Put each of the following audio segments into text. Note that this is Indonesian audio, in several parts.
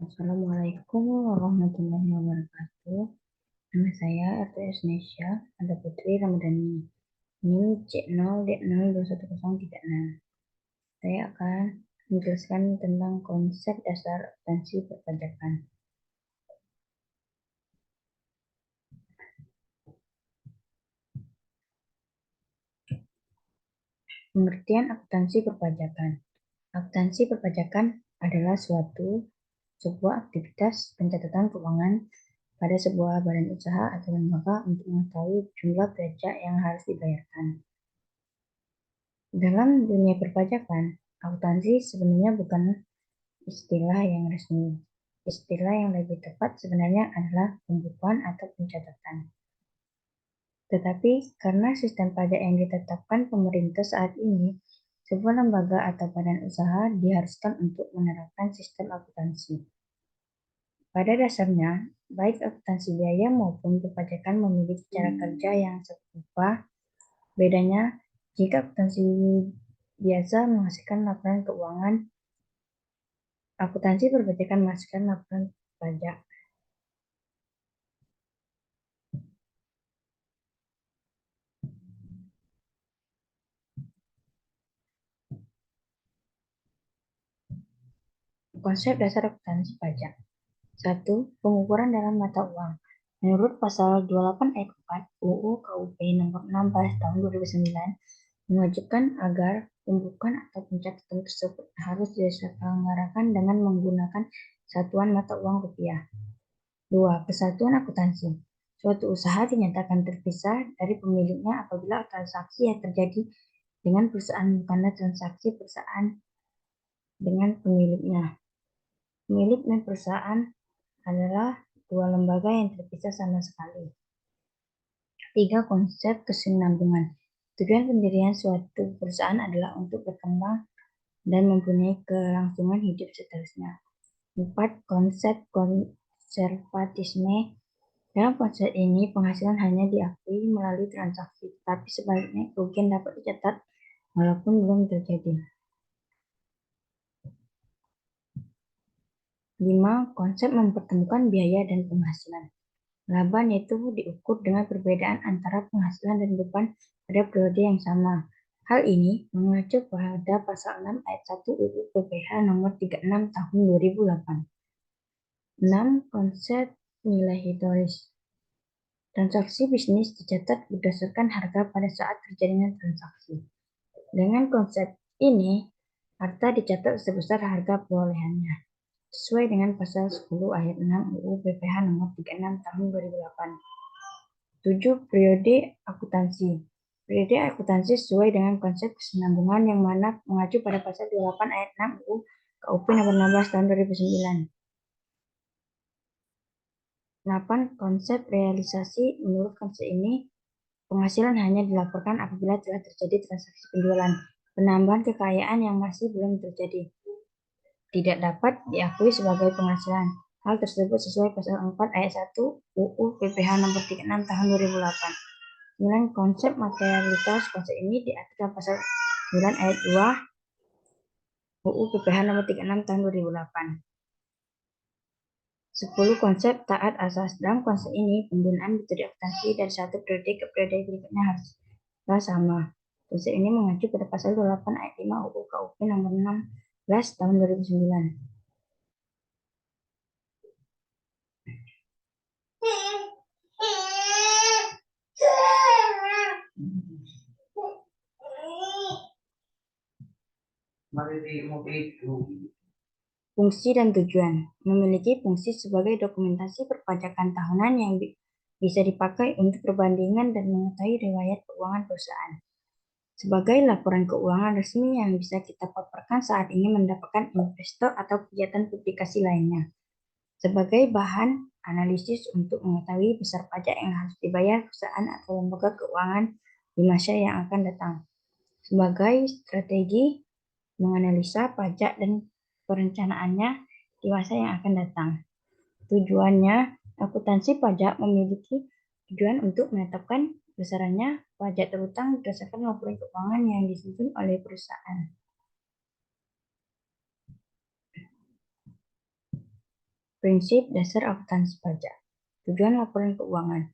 Assalamualaikum warahmatullahi wabarakatuh. Nama saya RTS Nesya, ada Putri Ramadhani. NIM C0D02103. Saya akan menjelaskan tentang konsep dasar akuntansi perpajakan. Pengertian akuntansi perpajakan. Akuntansi perpajakan adalah sebuah aktivitas pencatatan keuangan pada sebuah badan usaha atau lembaga untuk mengetahui jumlah pajak yang harus dibayarkan. Dalam dunia perpajakan, akuntansi sebenarnya bukan istilah yang resmi. Istilah yang lebih tepat sebenarnya adalah pembukuan atau pencatatan. Tetapi karena sistem pajak yang ditetapkan pemerintah saat ini, sebuah lembaga atau badan usaha diharuskan untuk menerapkan sistem akuntansi. Pada dasarnya, baik akuntansi biaya maupun perpajakan memiliki cara kerja yang serupa. Bedanya, jika akuntansi biasa menghasilkan laporan keuangan, akuntansi perpajakan menghasilkan laporan pajak. Konsep dasar akuntansi pajak. 1. Pengukuran dalam mata uang. Menurut pasal 28 ayat 4 UU KUP nomor 16 tahun 2009 mewajibkan agar pembukuan atau pencatatan tersebut harus diselenggarakan dengan menggunakan satuan mata uang rupiah. 2. Kesatuan akuntansi. Suatu usaha dinyatakan terpisah dari pemiliknya apabila transaksi yang terjadi dengan perusahaan bukanlah transaksi perusahaan dengan pemiliknya. Pemilik dan perusahaan adalah dua lembaga yang terpisah sama sekali. 3. Konsep kesinambungan. Tujuan pendirian suatu perusahaan adalah untuk berkembang dan mempunyai kelangsungan hidup seterusnya. 4. Konsep konservatisme. Dalam konsep ini, penghasilan hanya diakui melalui transaksi, tetapi sebaliknya kerugian dapat dicatat walaupun belum terjadi. 5. Konsep mempertemukan biaya dan penghasilan. Laba neto diukur dengan perbedaan antara penghasilan dan beban pada periode yang sama. Hal ini mengacu pada pasal 6 ayat 1 UU PPH nomor 36 tahun 2008. 6. Konsep nilai historis. Transaksi bisnis dicatat berdasarkan harga pada saat terjadinya transaksi. Dengan konsep ini, harta dicatat sebesar harga perolehannya, sesuai dengan pasal 10 ayat 6 UU PPH nomor 36 tahun 2008. 7. Periode akuntansi. Periode akuntansi sesuai dengan konsep kesinambungan yang mana mengacu pada pasal 28 ayat 6 UU KUP nomor 16 tahun 2009. 8. Konsep realisasi. Menurut konsep ini, penghasilan hanya dilaporkan apabila telah terjadi transaksi penjualan. Penambahan kekayaan yang masih belum terjadi tidak dapat diakui sebagai penghasilan. Hal tersebut sesuai pasal 4 ayat 1 UU PPH nomor 36 tahun 2008. 9. Konsep materialitas. Konsep ini diatur dalam pasal 9 ayat 2 UU PPH nomor 36 tahun 2008. 10. Konsep taat asas. Dalam konsep ini, penggunaan metode akuntansi dari satu periode ke periode berikutnya haruslah sama. Konsep ini mengacu pada pasal 28 ayat 5 UU KUP nomor 16 tahun 2009. Fungsi dan tujuan. Memiliki fungsi sebagai dokumentasi perpajakan tahunan yang bisa dipakai untuk perbandingan dan mengetahui riwayat keuangan perusahaan. Sebagai laporan keuangan resmi yang bisa kita paparkan saat ingin mendapatkan investor atau kegiatan publikasi lainnya. Sebagai bahan analisis untuk mengetahui besar pajak yang harus dibayar perusahaan atau lembaga keuangan di masa yang akan datang. Sebagai strategi menganalisa pajak dan perencanaannya di masa yang akan datang. Tujuannya, akuntansi pajak memiliki tujuan untuk menetapkan besarannya pajak terutang berdasarkan laporan keuangan yang disusun oleh perusahaan. Prinsip dasar akuntansi pajak. Tujuan laporan keuangan.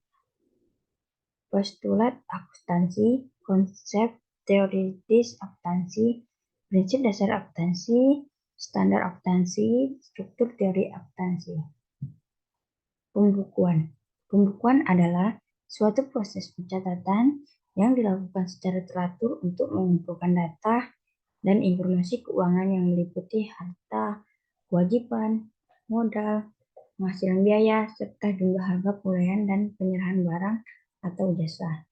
Postulat akuntansi, konsep teoritis akuntansi, prinsip dasar akuntansi, standar akuntansi, struktur teori akuntansi. Pembukuan. Pembukuan adalah suatu proses pencatatan yang dilakukan secara teratur untuk mengumpulkan data dan informasi keuangan yang meliputi harta, kewajiban, modal, penghasilan biaya, serta jumlah harga pembelian dan penyerahan barang atau jasa.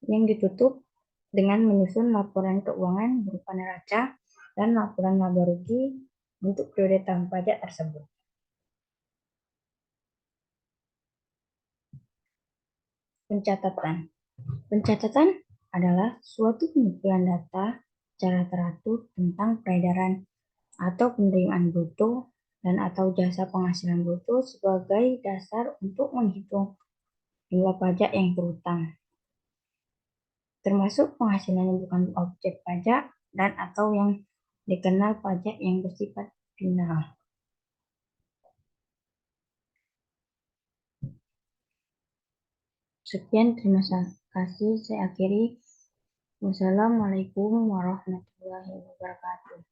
Yang ditutup dengan menyusun laporan keuangan berupa neraca dan laporan laba rugi untuk periode tahun pajak tersebut. Pencatatan. Pencatatan adalah suatu pengumpulan data secara teratur tentang peredaran atau penerimaan bruto dan atau jasa penghasilan bruto sebagai dasar untuk menghitung jumlah pajak yang berhutang, termasuk penghasilan yang bukan objek pajak dan atau yang dikenal pajak yang bersifat final. Sekian, terima kasih. Saya akhiri. Wassalamualaikum warahmatullahi wabarakatuh.